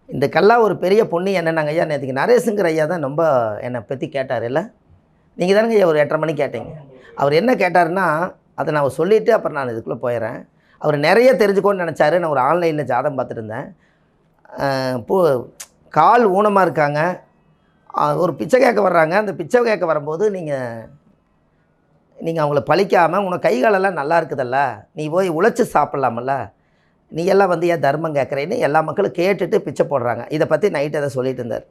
இதுக்கெல்லாம் ஒரு பெரிய புண்ணியம் என்னென்னாங்க ஐயா, நேற்றுக்கு நரேஷுங்கிற ஐயா தான் ரொம்ப என்னை பற்றி கேட்டார். இல்லை நீங்கள் தானங்க ஐயா ஒரு 8:30 மணிக்கு கேட்டீங்க. அவர் என்ன கேட்டாருன்னா, அதை நான் சொல்லிவிட்டு அப்புறம் நான் இதுக்குள்ளே போயிடுறேன். அவர் நிறைய தெரிஞ்சுக்கோன்னு நினச்சாரு. நான் ஒரு ஆன்லைனில் ஜாதகம் பார்த்துட்டு இருந்தேன். கால் ஊனமாக இருக்காங்க, ஒரு பிச்சை கேட்க வர்றாங்க. அந்த பிச்சை கேட்க வரும்போது நீங்கள் அவங்கள பழிக்காமல், உனக்கு கை காலெல்லாம் நல்லா இருக்குதல்ல, நீ போய் உழைச்சி சாப்பிட்லாமல்ல, நீ எல்லாம் வந்து ஏன் தர்மம் கேட்குறேன்னு எல்லா மக்களும் கேட்டுட்டு பிச்சை போடுறாங்க. இதை பற்றி நைட்டு அதை சொல்லிட்டு இருந்தார்.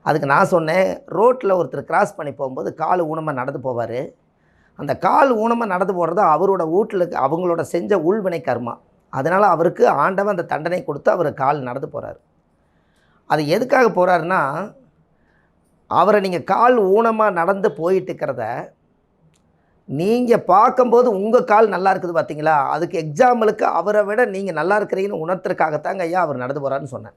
அதுக்கு நான் சொன்னேன், ரோட்டில் ஒருத்தர் கிராஸ் பண்ணி போகும்போது கால் ஊனமாக நடந்து போவார். அந்த கால் ஊனமாக நடந்து போகிறது அவரோட வீட்டில் அவங்களோட செஞ்ச உள்வினை கர்மா. அதனால் அவருக்கு ஆண்டவன் அந்த தண்டனை கொடுத்து அவர் கால் நடந்து போகிறார். அது எதுக்காக போகிறாருன்னா, அவரை நீங்கள் கால் ஊனமாக நடந்து போயிட்டு இருக்கிறத நீங்கள் பார்க்கும்போது உங்கள் கால் நல்லா இருக்குது பார்த்தீங்களா, அதுக்கு எக்ஸாம்பிளுக்கு அவரை விட நீங்கள் நல்லா இருக்கிறீங்கன்னு உணர்த்துறதுக்காகத்தாங்க ஐயா அவர் நடந்து போகிறாருன்னு சொன்னேன்.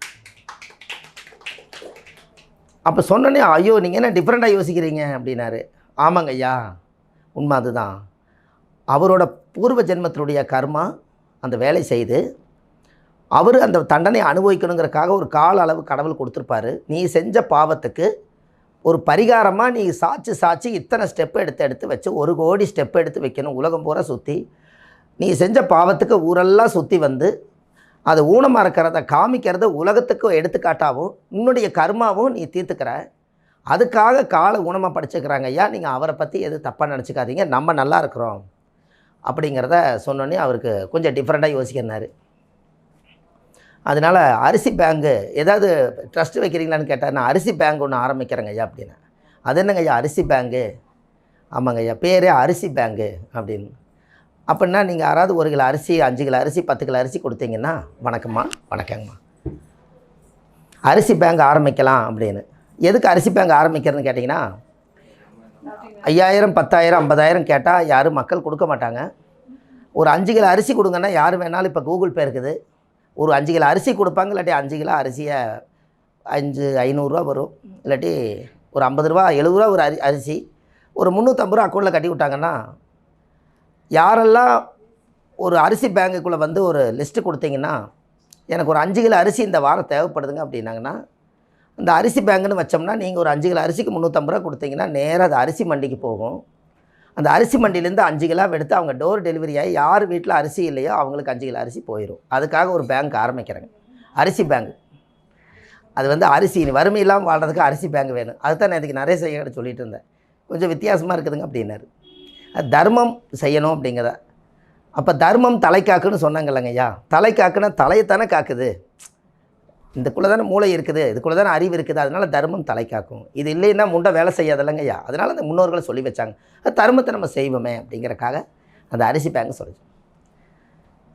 அப்போ சொன்னோன்னே, ஐயோ நீங்கள் என்ன டிஃப்ரெண்ட்டாக யோசிக்கிறீங்க அப்படின்னாரு. ஆமாங்க ஐயா, உண்மை அதுதான். அவரோட பூர்வ ஜென்மத்தினுடைய கர்மா அந்த வேலை செய்து அவர் அந்த தண்டனை அனுபவிக்கணுங்கிறதுக்காக ஒரு கால அளவு கடவுள் கொடுத்துருப்பாரு. நீ செஞ்ச பாவத்துக்கு ஒரு பரிகாரமாக நீ சாட்சி இத்தனை ஸ்டெப்பு எடுத்து வச்சு 1 கோடி ஸ்டெப் எடுத்து வைக்கணும், உலகம் பூரா சுற்றி. நீ செஞ்ச பாவத்துக்கு ஊரெல்லாம் சுற்றி வந்து அது ஊனமாக இருக்கிறத காமிக்கிறத உலகத்துக்கு எடுத்துக்காட்டாகவும் உன்னுடைய கர்மாவும் நீ தீர்த்துக்கிற. அதுக்காக காலை ஊனமாக படிச்சுக்கிறாங்க ஐயா, நீங்கள் அவரை பற்றி எதுவும் தப்பாக நினச்சிக்காதீங்க, நம்ம நல்லா இருக்கிறோம் அப்படிங்கிறத சொன்னோன்னே அவருக்கு கொஞ்சம் டிஃப்ரெண்ட்டாக யோசிக்கிறாரு. அதனால் அரிசி பேங்கு ஏதாவது ட்ரஸ்ட்டு வைக்கிறீங்களான்னு கேட்டால், நான் அரிசி பேங்க் ஒன்று ஆரம்பிக்கிறேங்க ஐயா அப்படின்னு. அது என்னங்க ஐயா அரிசி பேங்கு? ஆமாங்க ஐயா, பேரே அரிசி பேங்கு அப்படின்னு. அப்படின்னா நீங்கள் யாராவது 1 கிலோ அரிசி, 5 கிலோ அரிசி, 10 கிலோ அரிசி கொடுத்தீங்கன்னா, வணக்கம்மா, வணக்கங்கம்மா, அரிசி பேங்க் ஆரம்பிக்கலாம் அப்படின்னு. எதுக்கு அரிசி பேங்க் ஆரம்பிக்கிறதுன்னு கேட்டிங்கன்னா, 5000 10,000 50,000 கேட்டால் யாரும் மக்கள் கொடுக்க மாட்டாங்க. ஒரு 5 கிலோ அரிசி கொடுங்கன்னா யார் வேணாலும், இப்போ கூகுள் பே இருக்குது, ஒரு 5 கிலோ அரிசி கொடுப்பாங்க. இல்லாட்டி 5 கிலோ அரிசியை 500 வரும், இல்லாட்டி ஒரு 50 ரூபா 70 ரூபா ஒரு அரிசி ஒரு 350 ரூபா அக்கௌண்ட்டில் கட்டி விட்டாங்கன்னா, யாரெல்லாம் ஒரு அரிசி பேங்குக்குள்ளே வந்து ஒரு லிஸ்ட்டு கொடுத்தீங்கன்னா, எனக்கு ஒரு 5 கிலோ அரிசி இந்த வாரம் தேவைப்படுதுங்க அப்படின்னாங்கன்னா, அந்த அரிசி பேங்குன்னு வச்சோம்னா நீங்கள் ஒரு 5 கிலோ அரிசிக்கு 350 ரூபா கொடுத்தீங்கன்னா நேராக அது அரிசி மண்டிக்கு போகும். அந்த அரிசி மண்டியிலேருந்து 5 கிலோ எடுத்து அவங்க டோர் டெலிவரி ஆகி யார் வீட்டில் அரிசி இல்லையோ அவங்களுக்கு 5 கிலோ அரிசி போயிடும். அதுக்காக ஒரு பேங்க் ஆரம்பிக்கிறேங்க, அரிசி பேங்க். அது வந்து அரிசி வறுமை இல்லாமல் வாழ்கிறதுக்கு அரிசி பேங்க் வேணும். அதுதான் நான் இதுக்கு நிறைய செய்ய சொல்லிகிட்டு இருந்தேன். கொஞ்சம் வித்தியாசமாக இருக்குதுங்க அப்படின்னாரு. தர்மம் செய்யணும் அப்படிங்கிறத. அப்போ தர்மம் தலை காக்குன்னு சொன்னாங்கல்லங்க ஐயா, தலை காக்குன்னா தலையைத்தானே காக்குது, இதுக்குள்ளே தானே மூளை இருக்குது, இதுக்குள்ளே தானே அறிவு இருக்குது, அதனால் தர்மம் தலை காக்கும். இது இல்லைன்னா முண்டை வேலை செய்யாதல்லங்க ஐயா. அதனால் அந்த முன்னோர்களை சொல்லி வச்சாங்க, அது தர்மத்தை நம்ம செய்வோமே அப்படிங்கிறக்காக அந்த அரிசி பேங்க் சொல்லிச்சு.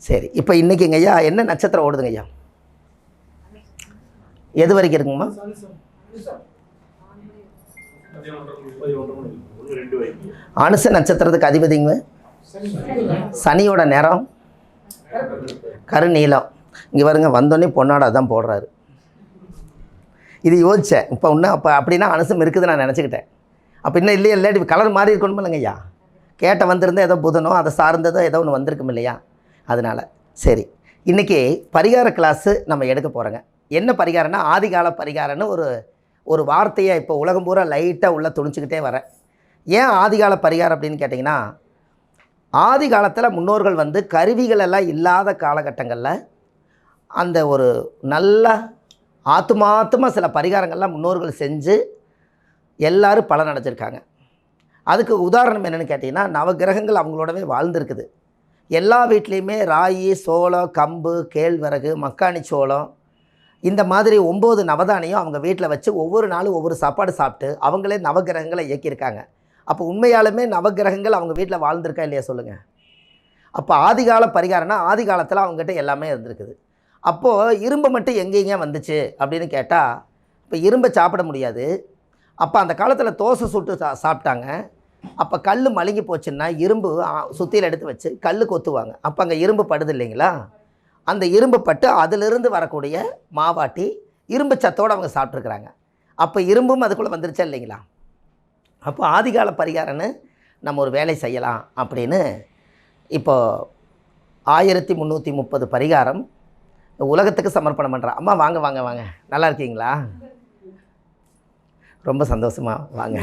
சரி, இப்போ இன்றைக்கிங்க ஐயா என்ன நட்சத்திரம் ஓடுதுங்க ஐயா? எது வரைக்கும் இருக்குங்கம்மா? அனுச நட்சத்திரத்துக்கு அதிபதிங்க சனியோட நேரம் கருநீலம். இங்கே வருங்க, வந்தோடனே பொன்னாடை தான் போடுறாரு. இது யோசித்தேன் இப்போ இன்னும். அப்போ அப்படின்னா அனுசம் இருக்குது நான் நினச்சிக்கிட்டேன். அப்போ இன்னும் இல்லையா, இல்லாட்டி கலர் மாறி இருக்கணும் இல்லைங்க ஐயா. கேட்ட வந்திருந்தால் ஏதோ புதனோ அதை சார்ந்ததோ ஏதோ ஒன்று வந்திருக்கும் இல்லையா. அதனால் சரி, இன்றைக்கி பரிகார கிளாஸு நம்ம எடுக்க போகிறோங்க. என்ன பரிகாரம்னா, ஆதிகால பரிகாரம்னு ஒரு வார்த்தையை இப்போ உலகம் பூரா லைட்டாக உள்ளே துணிச்சிக்கிட்டே வரேன். ஏன் ஆதிகால பரிகாரம் அப்படின்னு கேட்டிங்கன்னா, ஆதி காலத்தில் முன்னோர்கள் வந்து கருவிகளெல்லாம் இல்லாத காலகட்டங்களில் அந்த ஒரு நல்ல ஆத்துமாத்தமாக சில பரிகாரங்கள்லாம் முன்னோர்கள் செஞ்சு எல்லோரும் பலன் அடைஞ்சிருக்காங்க. அதுக்கு உதாரணம் என்னென்னு கேட்டிங்கன்னா, நவகிரகங்கள் அவங்களோடவே வாழ்ந்துருக்குது. எல்லா வீட்லேயுமே ராகி, சோளம், கம்பு, கேழ்வரகு, மக்காணி சோளம், இந்த மாதிரி 9 நவதானியம் அவங்க வீட்டில் வச்சு ஒவ்வொரு நாளும் ஒவ்வொரு சாப்பாடு சாப்பிட்டு அவங்களே நவகிரகங்களை இயக்கியிருக்காங்க. அப்போ உண்மையாலுமே நவகிரகங்கள் அவங்க வீட்டில் வாழ்ந்திருக்கா இல்லையா சொல்லுங்கள். அப்போ ஆதிகால பரிகாரம்னா ஆதி காலத்தில் அவங்ககிட்ட எல்லாமே இருந்திருக்குது. அப்போது இரும்பு மட்டும் எங்கேங்க வந்துச்சு அப்படின்னு கேட்டால், இப்போ இரும்பை சாப்பிட முடியாது. அப்போ அந்த காலத்தில் தோசை சுட்டு சாப்பிட்டாங்க. அப்போ கல் மழுங்கி போச்சுன்னா இரும்பு சுத்தியில் எடுத்து வச்சு கல் கொத்துவாங்க. அப்போ அங்கே இரும்பு படுது இல்லைங்களா, அந்த இரும்பு பட்டு அதிலிருந்து வரக்கூடிய மாவாட்டி இரும்பு சத்தோடு அவங்க சாப்பிட்ருக்குறாங்க. அப்போ இரும்பும் அதுக்குள்ளே வந்துருச்சா இல்லைங்களா. அப்போ ஆதிகால பரிகாரம்னு நம்ம ஒரு வேலை செய்யலாம் அப்படின்னு இப்போது 1330 பரிகாரம் உலகத்துக்கு சமர்ப்பணம் பண்ணுறா. அம்மா வாங்க வாங்க வாங்க, நல்லா இருக்கீங்களா? ரொம்ப சந்தோஷமா, வாங்க.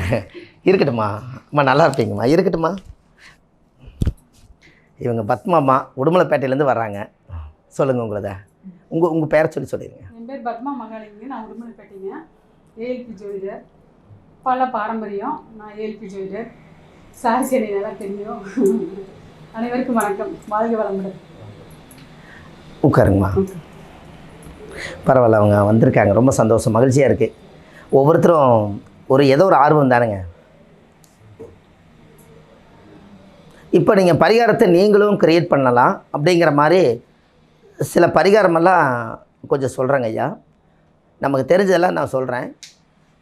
இருக்கட்டும்மா, அம்மா நல்லா இருப்பீங்கம்மா, இருக்கட்டும்மா. இவங்க பத்மாம்மா உடுமலைப்பேட்டையிலேருந்து வர்றாங்க. சொல்லுங்கள் உங்களத, உங்கள் பேரை சொல்லிடுங்க. என் பேர் பத்மா மகாலிங்க, நான் உடுமலைப்பேட்டைங்க. ஏஎல்பி ஜோதிடர், பல பாரம்பரியம். நான் ஏஎல்பி ஜோதிடர், சாரிசேனை நல்லா தெரியும். அனைவருக்கும் வணக்கம், வாழ்க வளமுடன். உட்காருங்கம்மா. பரவாயில்ல, அவங்க வந்திருக்காங்க, ரொம்ப சந்தோஷம், மகிழ்ச்சியாக இருக்குது. ஒவ்வொருத்தரும் ஏதோ ஒரு ஆர்வம் தானுங்க. இப்போ நீங்கள் பரிகாரத்தை நீங்களும் க்ரியேட் பண்ணலாம் அப்படிங்கிற மாதிரி சில பரிகாரமெல்லாம் கொஞ்சம் சொல்கிறேங்க ஐயா. நமக்கு தெரிஞ்சதெல்லாம் நான் சொல்கிறேன்.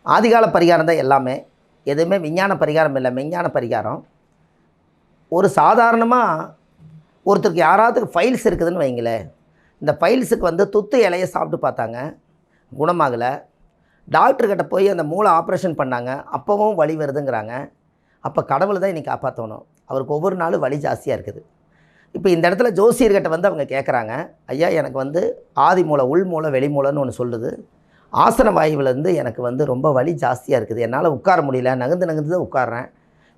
ஆதிகால பரிகாரம் தான் எல்லாமே, எதுவுமே விஞ்ஞான பரிகாரம் இல்லை, மெஞ்ஞான பரிகாரம். ஒரு சாதாரணமாக ஒருத்தருக்கு யாராவது ஃபைல்ஸ் இருக்குதுன்னு வைங்களேன், இந்த ஃபைல்ஸுக்கு துத்து இலையை சாப்பிட்டு பார்த்தாங்க, குணமாகலை. டாக்டர்கிட்ட போய் அந்த மூளை ஆப்ரேஷன் பண்ணாங்க, அப்போவும் வலி வருதுங்கிறாங்க. அப்போ கடவுள் தான் இன்றைக்கி காப்பாற்றணும். அவருக்கு ஒவ்வொரு நாளும் வலி ஜாஸ்தியாக இருக்குது. இப்போ இந்த இடத்துல ஜோசியர்கிட்ட அவங்க கேட்குறாங்க, ஐயா எனக்கு ஆதி மூளை, உள் மூளை, வெளி மூளைன்னு ஒன்று சொல்லுது. ஆசன வாயுவிலேருந்து எனக்கு ரொம்ப வலி ஜாஸ்தியாக இருக்குது, என்னால் உட்கார முடியல, நகர்ந்து தான் உட்கார்றேன்.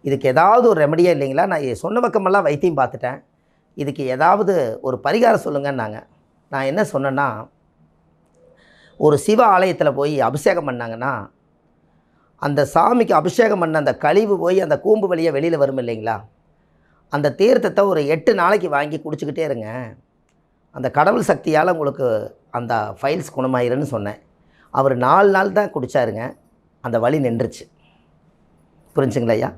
இதுக்கு ஏதாவது ஒரு ரெமடியாக இல்லைங்களா? நான் சொன்ன பக்கமெல்லாம் வைத்தியம் பார்த்துட்டேன், இதுக்கு ஏதாவது ஒரு பரிகாரம் சொல்லுங்கன்னாங்க. நான் என்ன சொன்னேன்னா, ஒரு சிவ ஆலயத்தில் போய் அபிஷேகம் பண்ணாங்கன்னா, அந்த சாமிக்கு அபிஷேகம் பண்ண அந்த கழிவு போய் அந்த கூம்பு வழியாக வெளியில் வரும் இல்லைங்களா, அந்த தீர்த்தத்தை ஒரு 8 நாளைக்கு வாங்கி குடிச்சிக்கிட்டே இருங்க. அந்த கடவுள் சக்தியால் உங்களுக்கு அந்த ஃபைல்ஸ் குணமாயிருன்னு சொன்னேன். அவர் 4 நாள் தான் குடித்தாருங்க, அந்த வலி நின்றுச்சு. புரிஞ்சுங்களா ஐயா?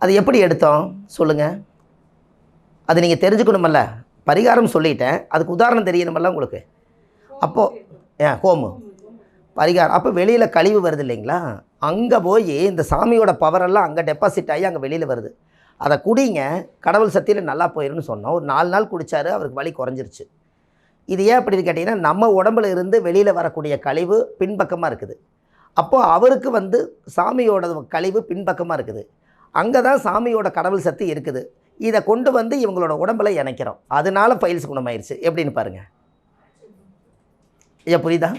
அது எப்படி எடுத்தோம் சொல்லுங்கள்? அது நீங்கள் தெரிஞ்சுக்கணுமல்ல. பரிகாரம் சொல்லிட்டேன், அதுக்கு உதாரணம் தெரியணுமல்ல உங்களுக்கு. அப்போது ஹோமு பரிகாரம், அப்போ வெளியில் கழிவு வருது இல்லைங்களா, அங்கே போய் இந்த சாமியோட பவரெல்லாம் அங்கே டெபாசிட் ஆகி அங்கே வெளியில் வருது. அதை குடிங்க, கடவுள் சக்தியில் நல்லா போயிடும்னு சொன்னோம். ஒரு 4 நாள் குடித்தார், அவருக்கு வலி குறைஞ்சிருச்சு. இது ஏன் அப்படின்னு கேட்டிங்கன்னா, நம்ம உடம்புல இருந்து வெளியில் வரக்கூடிய கழிவு பின்பக்கமாக இருக்குது. அப்போது அவருக்கு சாமியோட கழிவு பின்பக்கமாக இருக்குது. அங்கே தான் சாமியோட கடவுள் சக்தி இருக்குது. இதை கொண்டு இவங்களோட உடம்பில் இணைக்கிறோம், அதனால ஃபைல்ஸ் குணமாயிருச்சு. எப்படின்னு பாருங்கள் ஐயா, புரியுதா?